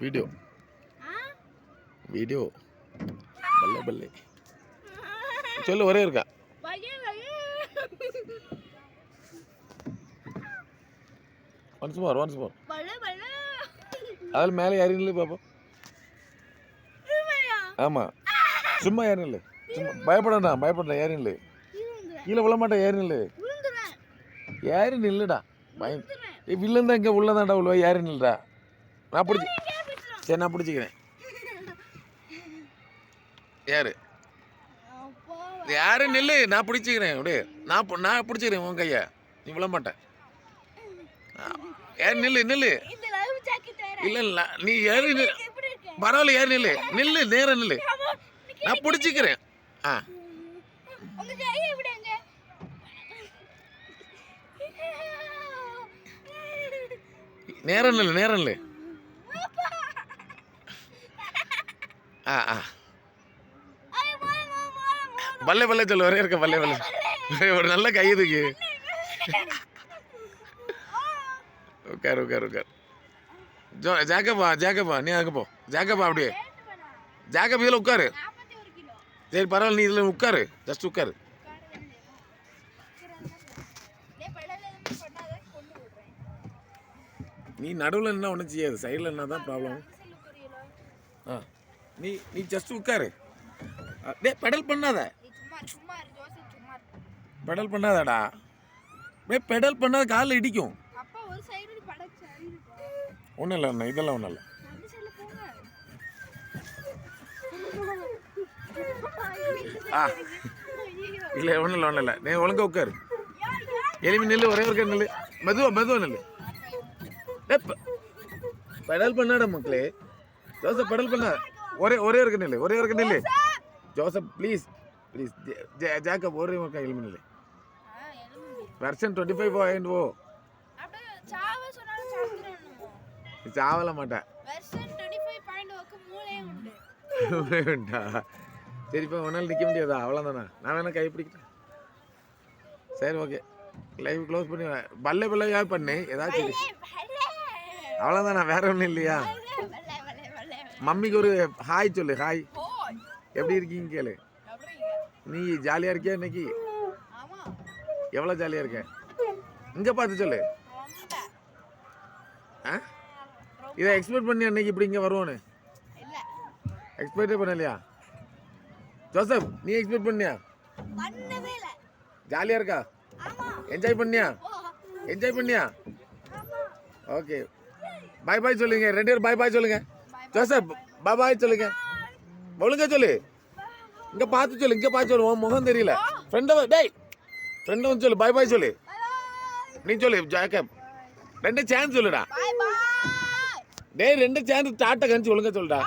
Video video பல்லே பல்லே சொல்லு ஒரே இருக்கா ஒன்ஸ் மோர் அதில் மேலே ஏறி நில்லு பாப்போம். ஆமாம் சும்மா ஏறி நில்லு, சும்மா பயப்படா ஏறி நில்லு, கீழே விழ மாட்டேன் ஏறி நில்லுடா பயம். வில்லன் தான் இங்கே உள்ளதான்டா உள்ள ஏறி நில்லுடா. நான் பிடிச்சி சரி நான் பிடிச்சிக்கிறேன். யாரு நில்லு, நான் பிடிச்சிக்கிறேன் அப்படியே. நான் பிடிச்சிக்கிறேன் உன் கையை, நீ விழ மாட்டேன். ஏறி நில்லு இல்லை இல்லை நீ ஏறி பரவாயில்ல ஏறி நில்லு நேரம் நில்லு, நான் பிடிச்சிக்கிறேன். நேரம் நில்லு. பல்லே சொல்லு ஒரே இருக்க பல்லே ஒரு நல்ல கைதுக்கு. உட்கார் ஜாக்கப்பா நீ அங்கே போ. ஜாக்கப்பா அப்படியே ஜாக்கப் இதில் உட்காரு. சரி பரவாயில்ல நீ இதில் உட்காரு, ஜஸ்ட் உட்காரு. நீ நடுவில் என்ன ஒன்றும் செய்யாது, சைடில் என்ன தான் ப்ராப்ளம். நீ ஜஸ்ட் உட்காரு. பெடல் பண்ணாதடா. பெடல் பண்ணாத காலில் இடிக்கும். ஒன்றும் இல்லை அண்ணா, இதெல்லாம் ஒன்றும் இல்லை. இல்லை ஒன்றும் இல்லை நீ ஒழுங்கா உட்காரு. எளிமை நில்லு, ஒரே ஒரு நில்லு, மெதுவா நில்லு. பெடல் பண்ணாட மக்களே. ஜோசப் பெடல் பண்ண ஒரே இருக்க நில்லு. ஜோசப் ப்ளீஸ் ஜாக்கப் ஒரே மக்கா எளிமை நில்லு. வெர்ஷன் 25.0 சாவல மாட்டேன். சரிப்பா ஒன்றால் நிற்க முடியாதா? அவ்வளோதானா? நான் வேணா கை பிடிக்கிட்டேன். சரி ஓகே லைவ் க்ளோஸ் பண்ணி பல்லே பண்ணு ஏதாச்சும். அவ்வளோதானா, வேற ஒன்றும் இல்லையா? மம்மிக்கு ஒரு ஹாய் சொல்லு. ஹாய், எப்படி இருக்கீங்க கேளு. நீ ஜாலியாக இருக்கியா இன்னைக்கு? எவ்வளோ ஜாலியாக இருக்க? இங்கே பார்த்து சொல்லு. இதை எக்ஸ்பெக்ட் பண்ணி அன்னைக்கு இப்படி இங்கே வருவோன்னு எக்ஸ்பெக்டே பண்ணலையா? ஜோசப் நீ எக்ஸ்பெக்ட் பண்ணியா? ஜாலியாக இருக்கா? என்ஜாய் பண்ணியா? ஓகே பாய் சொல்லுங்க, 2 பேரும் பாய் சொல்லுங்க. ஜோசப் பாய் சொல்லுங்க. ஒழுங்கா சொல்லு. இங்கே பார்த்து சொல்லு. உன் முகம் தெரியல. ஃப்ரெண்டை வந்து சொல்லு. பாய் சொல்லு. நீ சொல்லு ஜாக்கப். 2 சான்ஸ் சொல்லுடா. டேய் 2 சான்ஸ் டாட்டா கணிச்சு ஒழுங்கா சொல்லுடா.